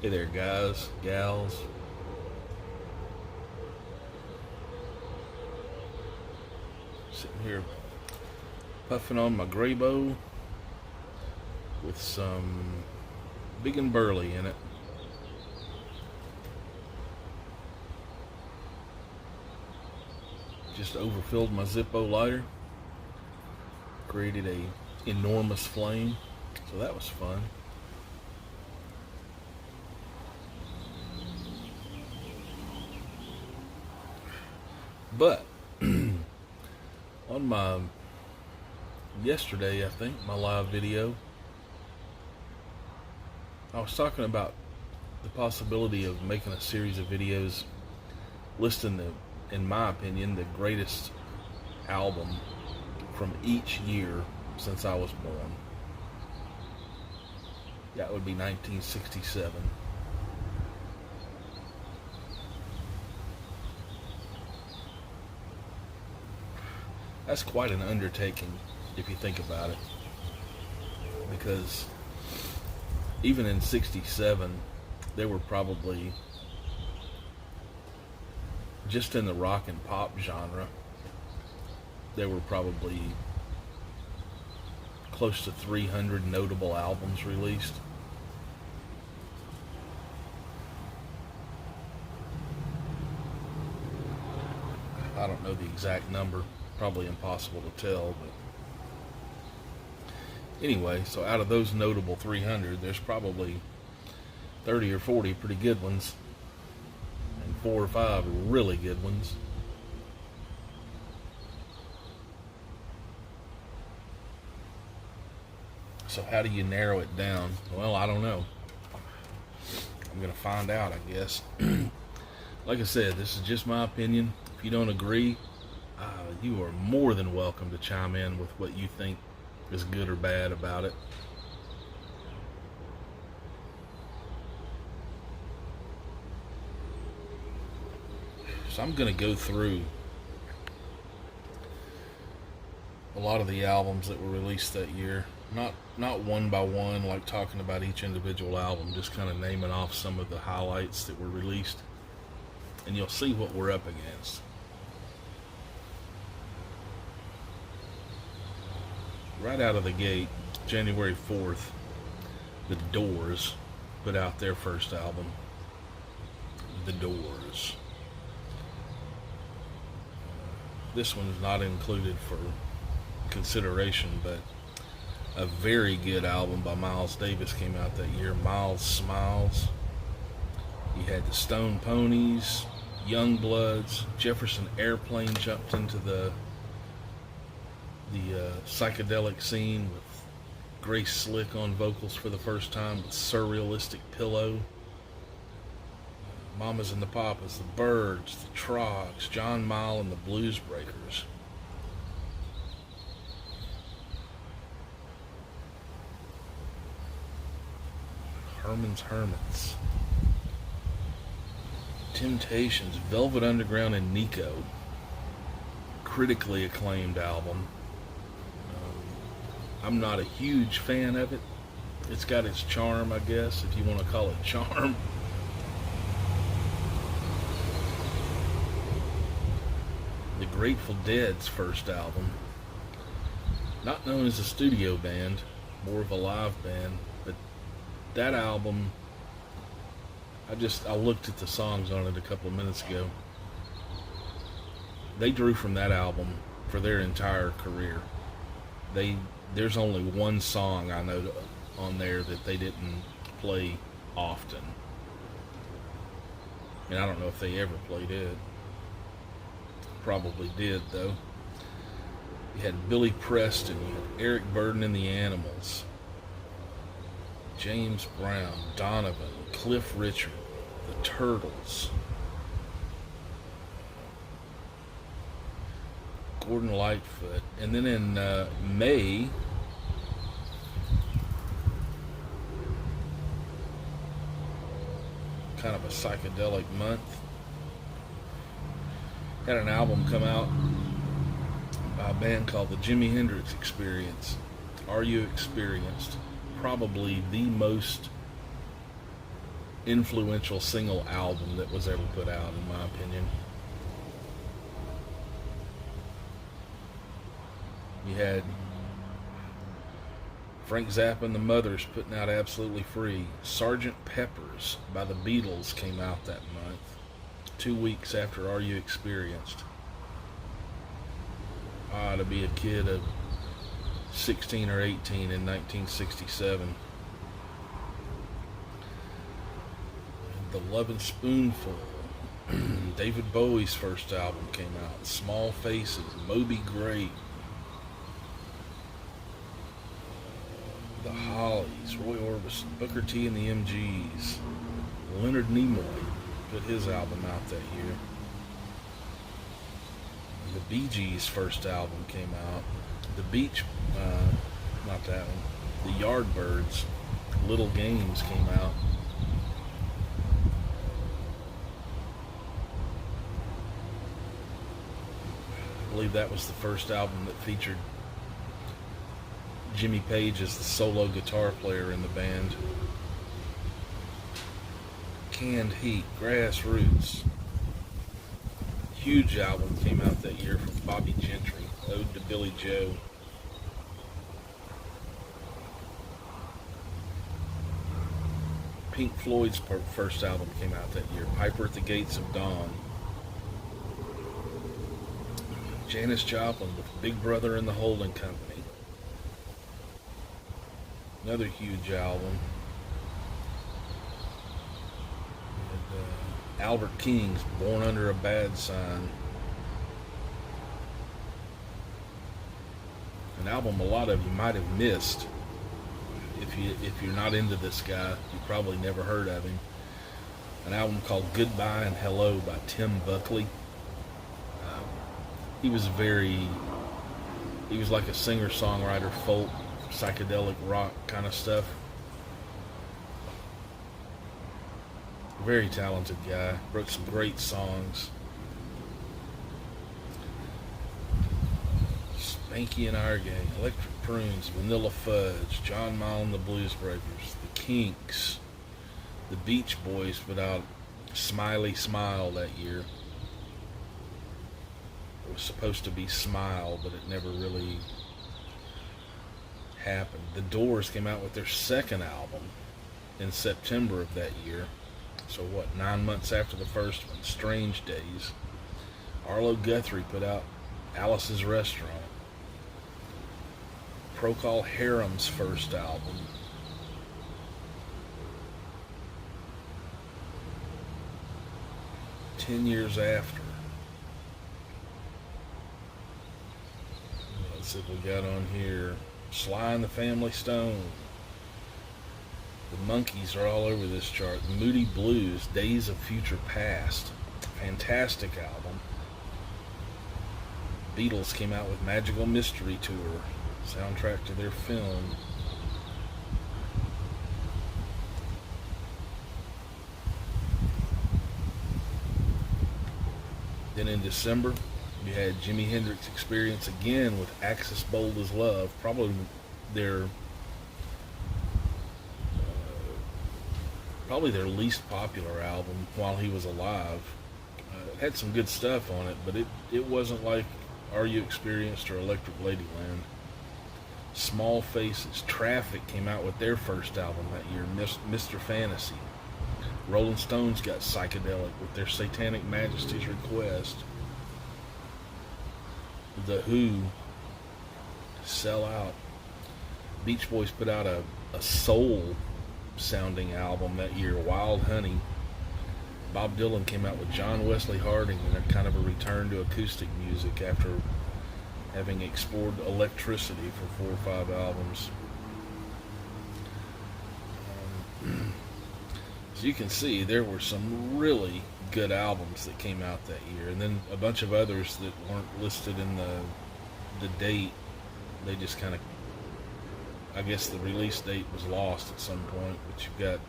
Hey there, guys, gals. Sitting here puffing on my Graybo with some Big and Burley in it. Just overfilled my Zippo lighter. Created a enormous flame, so that was fun. But on my yesterday, I think, my live video, I was talking about the possibility of making a series of videos listing in my opinion, the greatest album from each year since I was born. That would be 1967. That's quite an undertaking if you think about it, because even in 67 there were probably, just in the rock and pop genre, there were probably close to 300 notable albums released. I don't know the exact number, probably impossible to tell, but anyway, so out of those notable 300, there's probably 30 or 40 pretty good ones, and 4 or 5 really good ones. So how do you narrow it down? Well, I don't know. I'm going to find out, I guess. Like I said, this is just my opinion. If you don't agree, you are more than welcome to chime in with what you think is good or bad about it. So I'm going to go through a lot of the albums that were released that year. Not one by one, like talking about each individual album, just kind of naming off some of the highlights that were released. And you'll see what we're up against. Right out of the gate, January 4th, The Doors put out their first album, The Doors. This one is not included for consideration, but a very good album by Miles Davis came out that year, Miles Smiles. You had the Stone Ponies, Youngbloods, Jefferson Airplane jumped into the psychedelic scene with Grace Slick on vocals for the first time with Surrealistic Pillow. Mamas and the Papas, the Byrds, the Troggs, John Mayall and the Blues Breakers. Herman's Hermits, Temptations, Velvet Underground, and Nico. Critically acclaimed album. I'm not a huge fan of it. It's got its charm, I guess, if you want to call it charm. The Grateful Dead's first album, not known as a studio band, more of a live band, but that album, I looked at the songs on it a couple of minutes ago. They drew from that album for their entire career. There's only one song I know on there that they didn't play often, and I don't know if they ever played it. Probably did, though. You had Billy Preston, you had Eric Burdon and the Animals, James Brown, Donovan, Cliff Richard, the Turtles, Gordon Lightfoot. And then in May, kind of a psychedelic month, had an album come out by a band called the Jimi Hendrix Experience. Are You Experienced? Probably the most influential single album that was ever put out, in my opinion. You had Frank Zappa and the Mothers putting out Absolutely Free. Sgt. Pepper's by the Beatles came out that month, 2 weeks after Are You Experienced. To be a kid of 16 or 18 in 1967. The Lovin' Spoonful. David Bowie's first album came out. Small Faces, Moby Grape. The Hollies, Roy Orbison, Booker T and the MGs. Leonard Nimoy put his album out that year. The Bee Gees' first album came out. The Beach, not that one. The Yardbirds, Little Games came out. I believe that was the first album that featured Jimmy Page as the solo guitar player in the band. Canned Heat, Grassroots. Huge album came out that year from Bobby Gentry, Ode to Billy Joe. Pink Floyd's first album came out that year, Piper at the Gates of Dawn. Janis Joplin with Big Brother and the Holding Company. Another huge album. Albert King's Born Under a Bad Sign. An album a lot of you might have missed. If you're not into this guy, you probably never heard of him. An album called Goodbye and Hello by Tim Buckley. He was like a singer-songwriter, folk, psychedelic rock kind of stuff. Very talented guy. Wrote some great songs. Spanky and Our Gang, Electric Prunes, Vanilla Fudge, John Mayall and the Blues Breakers, The Kinks, The Beach Boys put out Smiley Smile that year. It was supposed to be Smile, but it never really happened. The Doors came out with their second album in September of that year. So 9 months after the first one, Strange Days. Arlo Guthrie put out Alice's Restaurant. Procol Harum's first album. "10 Years After." Let's see what we got on here. Sly and the Family Stone. The Monkees are all over this chart. Moody Blues, Days of Future Past. Fantastic album. Beatles came out with Magical Mystery Tour, soundtrack to their film. Then in December, you had Jimi Hendrix Experience again with Axis Bold as Love, probably their least popular album while he was alive. It had some good stuff on it, but it wasn't like Are You Experienced or Electric Ladyland. Small Faces, Traffic came out with their first album that year, Mr. Fantasy. Rolling Stones got psychedelic with their Satanic Majesty's Request. The Who, Sell Out. Beach Boys put out a soul sounding album that year, Wild Honey. Bob Dylan came out with John Wesley Harding and a kind of a return to acoustic music after having explored electricity for 4 or 5 albums. So you can see there were some really good albums that came out that year, and then a bunch of others that weren't listed in the date. They just kind of, I guess the release date was lost at some point, but you've got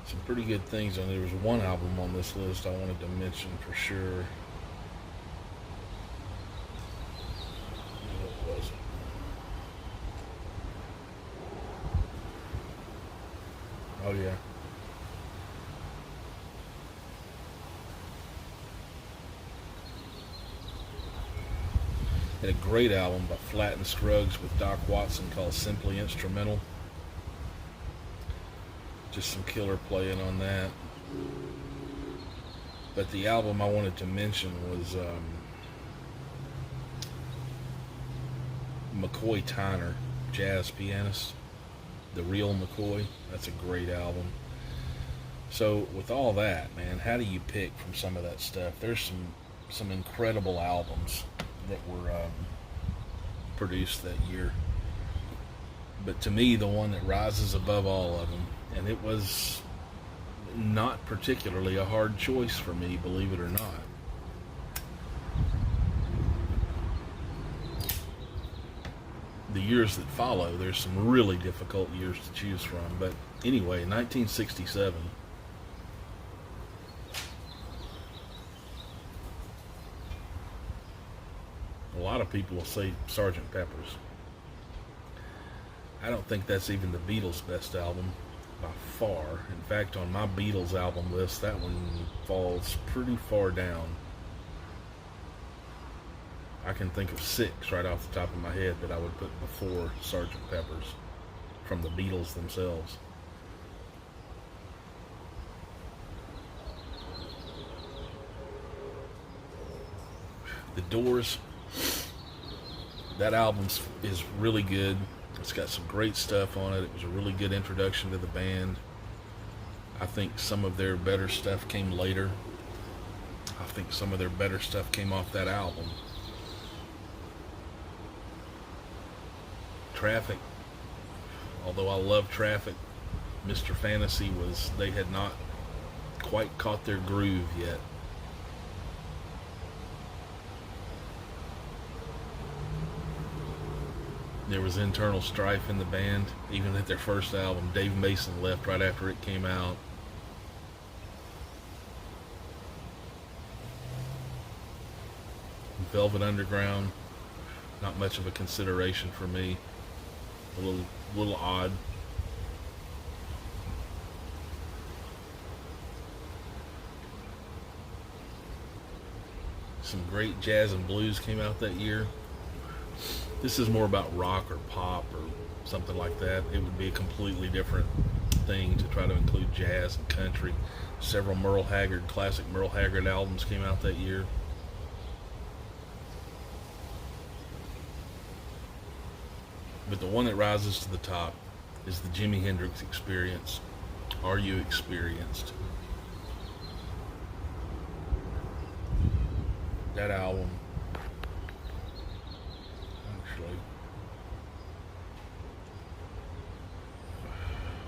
some pretty good things on there. There was one album on this list I wanted to mention for sure. What was it? yeah. Had a great album by Flatt and Scruggs with Doc Watson called Simply Instrumental. Just some killer playing on that. But the album I wanted to mention was McCoy Tyner, jazz pianist. The Real McCoy. That's a great album. So with all that, man, how do you pick from some of that stuff? There's some incredible albums that were produced that year. But to me, the one that rises above all of them, and it was not particularly a hard choice for me, believe it or not. The years that follow, there's some really difficult years to choose from. But anyway, 1967. A lot of people will say Sgt. Pepper's. I don't think that's even the Beatles' best album by far. In fact, on my Beatles album list, that one falls pretty far down. I can think of 6 right off the top of my head that I would put before Sgt. Pepper's from the Beatles themselves. The Doors, that album is really good. It's got some great stuff on it. It was a really good introduction to the band. I think some of their better stuff came later. I think some of their better stuff came off that album. Traffic, although I love Traffic, Mr. Fantasy they had not quite caught their groove yet. There was internal strife in the band. Even at their first album, Dave Mason left right after it came out. Velvet Underground, not much of a consideration for me. A little odd. Some great jazz and blues came out that year. This is more about rock or pop or something like that. It would be a completely different thing to try to include jazz and country. Several classic Merle Haggard albums came out that year. But the one that rises to the top is the Jimi Hendrix Experience. Are You Experienced? That album, actually,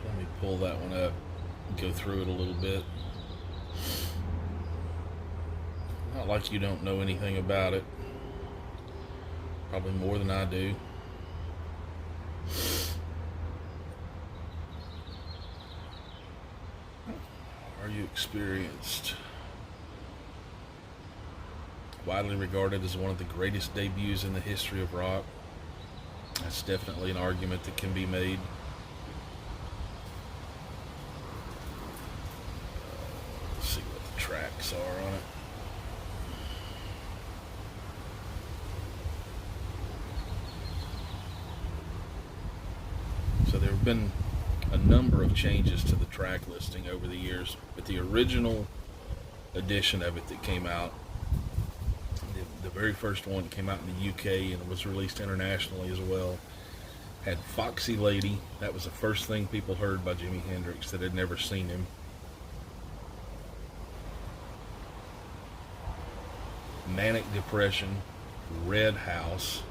let me pull that one up and go through it a little bit. Not like you don't know anything about it. Probably more than I do. Are You Experienced? Widely regarded as one of the greatest debuts in the history of rock. That's definitely an argument that can be made. Let's see what the tracks are on it. So there have been a number of changes to the track listing over the years, but the original edition of it that came out, the very first one that came out in the UK and was released internationally as well, had Foxy Lady. That was the first thing people heard by Jimi Hendrix that had never seen him. Manic Depression, Red House,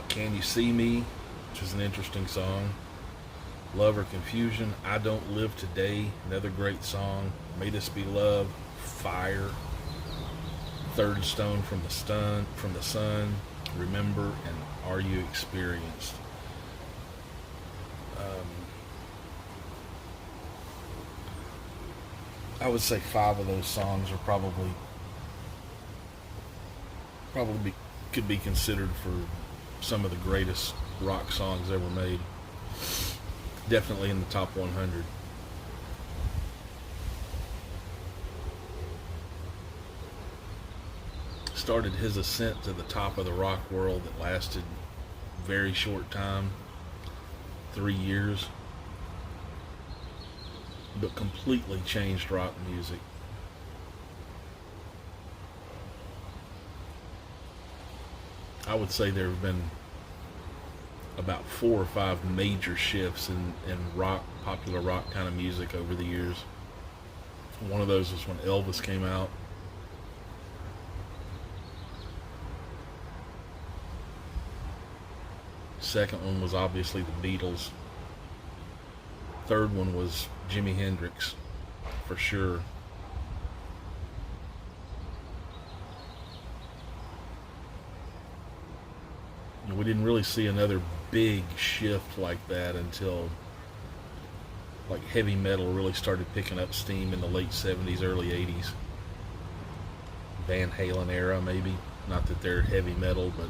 Can You See Me, which is an interesting song. Love or Confusion, I Don't Live Today, another great song. Made Us Be Love, Fire, Third Stone from the Sun, Remember, and Are You Experienced? I would say 5 of those songs are probably could be considered for some of the greatest rock songs ever made. Definitely in the top 100. Started his ascent to the top of the rock world that lasted very short time, 3 years, but completely changed rock music. I would say there have been about 4 or 5 major shifts in rock, popular rock kind of music over the years. One of those was when Elvis came out. Second one was obviously the Beatles. Third one was Jimi Hendrix, for sure. We didn't really see another big shift like that until like heavy metal really started picking up steam in the late 70s, early 80s. Van Halen era, maybe. Not that they're heavy metal, but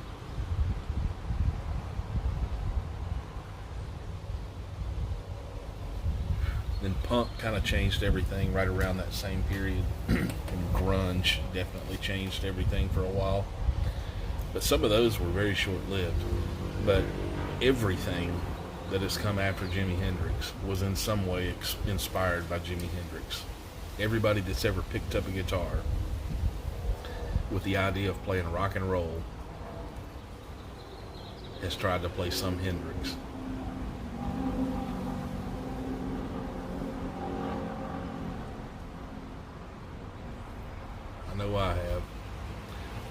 then punk kind of changed everything right around that same period. And grunge definitely changed everything for a while. But some of those were very short-lived. But everything that has come after Jimi Hendrix was in some way inspired by Jimi Hendrix. Everybody that's ever picked up a guitar with the idea of playing rock and roll has tried to play some Hendrix. I know I have.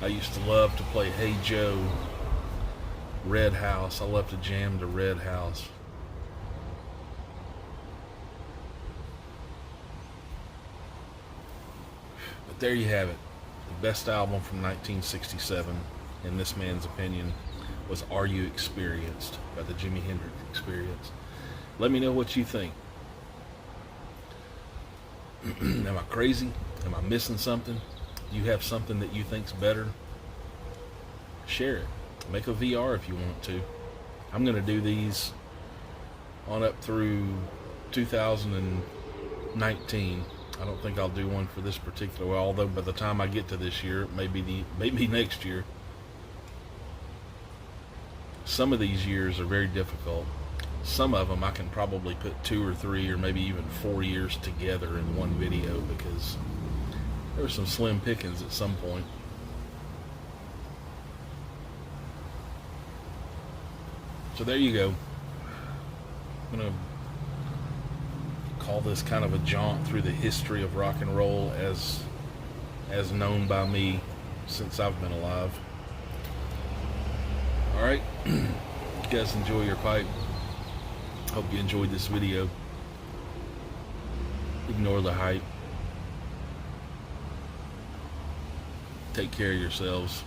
I used to love to play Hey Joe, Red House. I love to jam to Red House. But there you have it. The best album from 1967, in this man's opinion, was Are You Experienced by the Jimi Hendrix Experience. Let me know what you think. Am I crazy? Am I missing something? You have something that you think's better? Share it. Make a VR if you want to. I'm going to do these on up through 2019. I don't think I'll do one for this particular, although by the time I get to this year, maybe next year. Some of these years are very difficult. Some of them I can probably put 2 or 3 or maybe even 4 years together in one video, because there were some slim pickings at some point. So there you go. I'm going to call this kind of a jaunt through the history of rock and roll as known by me since I've been alive. Alright, you guys enjoy your pipe. Hope you enjoyed this video. Ignore the hype. Take care of yourselves.